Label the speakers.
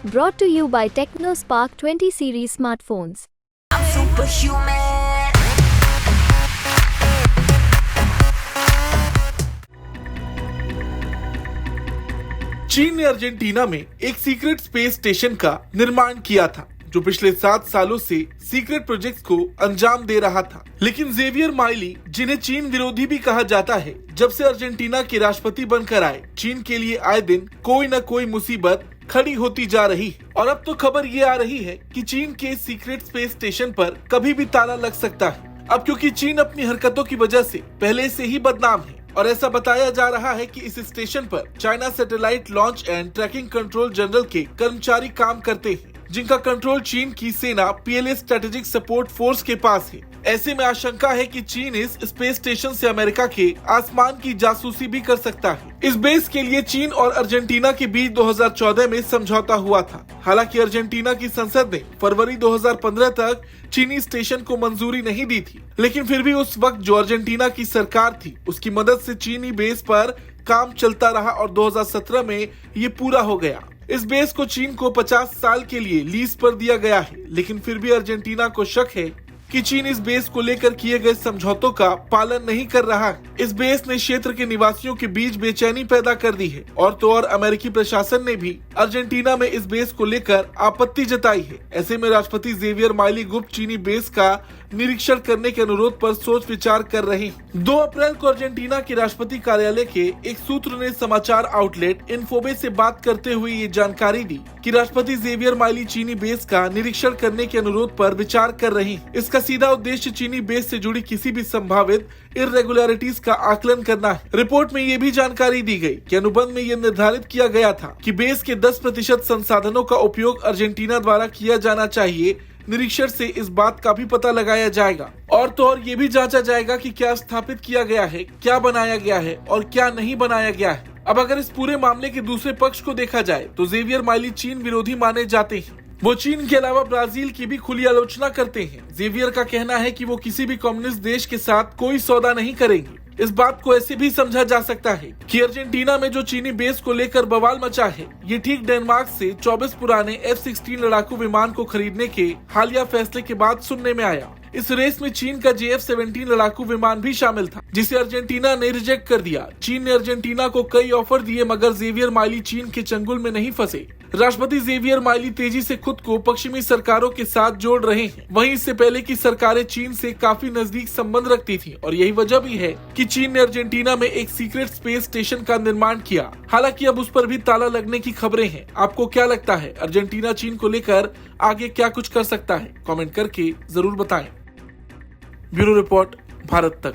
Speaker 1: Brought to you by TechnoSpark 20 series smartphones.
Speaker 2: I'm superhuman.
Speaker 3: चीन ने Argentina में एक सीक्रेट स्पेस स्टेशन का निर्माण किया था जो पिछले 7 सालों से सीक्रेट प्रोजेक्ट्स को अंजाम दे रहा था। लेकिन जेवियर माइली, जिन्हें चीन विरोधी भी कहा जाता है, जब से अर्जेंटीना के राष्ट्रपति बनकर आए, चीन के लिए आए दिन कोई न कोई मुसीबत खड़ी होती जा रही है। और अब तो खबर ये आ रही है कि चीन के सीक्रेट स्पेस स्टेशन पर कभी भी ताला लग सकता है। अब क्योंकि चीन अपनी हरकतों की वजह से पहले से ही बदनाम है और ऐसा बताया जा रहा है कि इस स्टेशन पर China satellite launch and tracking control general के कर्मचारी काम करते हैं, जिनका कंट्रोल चीन की सेना PLA स्ट्रेटेजिक सपोर्ट फोर्स के पास है। ऐसे में आशंका है कि चीन इस स्पेस स्टेशन से अमेरिका के आसमान की जासूसी भी कर सकता है। इस बेस के लिए चीन और अर्जेंटीना के बीच 2014 में समझौता हुआ था। हालांकि अर्जेंटीना की संसद ने फरवरी 2015 तक चीनी स्टेशन को मंजूरी नहीं दी थी, लेकिन फिर भी उस वक्त जो अर्जेंटीना की सरकार थी, उसकी मदद से चीनी बेस पर काम चलता रहा और 2017 में ये पूरा हो गया। इस बेस को चीन को 50 साल के लिए लीज पर दिया गया है, लेकिन फिर भी अर्जेंटीना को शक है कि चीन इस बेस को लेकर किए गए समझौतों का पालन नहीं कर रहा है। इस बेस ने क्षेत्र के निवासियों के बीच बेचैनी पैदा कर दी है और तो और अमेरिकी प्रशासन ने भी अर्जेंटीना में इस बेस को लेकर आपत्ति जताई है। ऐसे में राष्ट्रपति जेवियर माइली गुप्त चीनी बेस का निरीक्षण करने के अनुरोध पर सोच विचार कर रहे हैं। 2 अप्रैल को अर्जेंटीना के राष्ट्रपति कार्यालय के एक सूत्र ने समाचार आउटलेट इन्फोबे से बात करते हुए ये जानकारी दी कि राष्ट्रपति जेवियर माइली चीनी बेस का निरीक्षण करने के अनुरोध पर विचार कर रहे हैं। इसका सीधा उद्देश्य चीनी बेस से जुड़ी किसी भी संभावित इरेगुलरिटीज का आकलन करना है। रिपोर्ट में ये भी जानकारी दी गई कि अनुबंध में ये निर्धारित किया गया था कि बेस के 10% संसाधनों का उपयोग अर्जेंटीना द्वारा किया जाना चाहिए। निरीक्षण से इस बात का भी पता लगाया जाएगा और तो और ये भी जांचा जाएगा कि क्या स्थापित किया गया है, क्या बनाया गया है और क्या नहीं बनाया गया है। अब अगर इस पूरे मामले के दूसरे पक्ष को देखा जाए तो जेवियर माइली चीन विरोधी माने जाते हैं। वो चीन के अलावा ब्राजील की भी खुली आलोचना करते हैं। जेवियर का कहना है कि वो किसी भी कम्युनिस्ट देश के साथ कोई सौदा नहीं करेंगे। इस बात को ऐसे भी समझा जा सकता है कि अर्जेंटीना में जो चीनी बेस को लेकर बवाल मचा है, ये ठीक डेनमार्क से 24 पुराने F-16 लड़ाकू विमान को खरीदने के हालिया फैसले के बाद सुनने में आया। इस रेस में चीन का JF-17 लड़ाकू विमान भी शामिल था, जिसे अर्जेंटीना ने रिजेक्ट कर दिया। चीन ने अर्जेंटीना को कई ऑफर दिए, मगर जेवियर माइली चीन के चंगुल में नहीं फंसे। राष्ट्रपति जेवियर माइली तेजी से खुद को पश्चिमी सरकारों के साथ जोड़ रहे हैं। वहीं इससे पहले की सरकारें चीन से काफी नजदीक संबंध रखती थी और यही वजह भी है कि चीन ने अर्जेंटीना में एक सीक्रेट स्पेस स्टेशन का निर्माण किया। हालांकि अब उस पर भी ताला लगने की खबरें हैं। आपको क्या लगता है, अर्जेंटीना चीन को लेकर आगे क्या कुछ कर सकता है? कमेंट करके जरूर बताएं। ब्यूरो रिपोर्ट, भारत तक।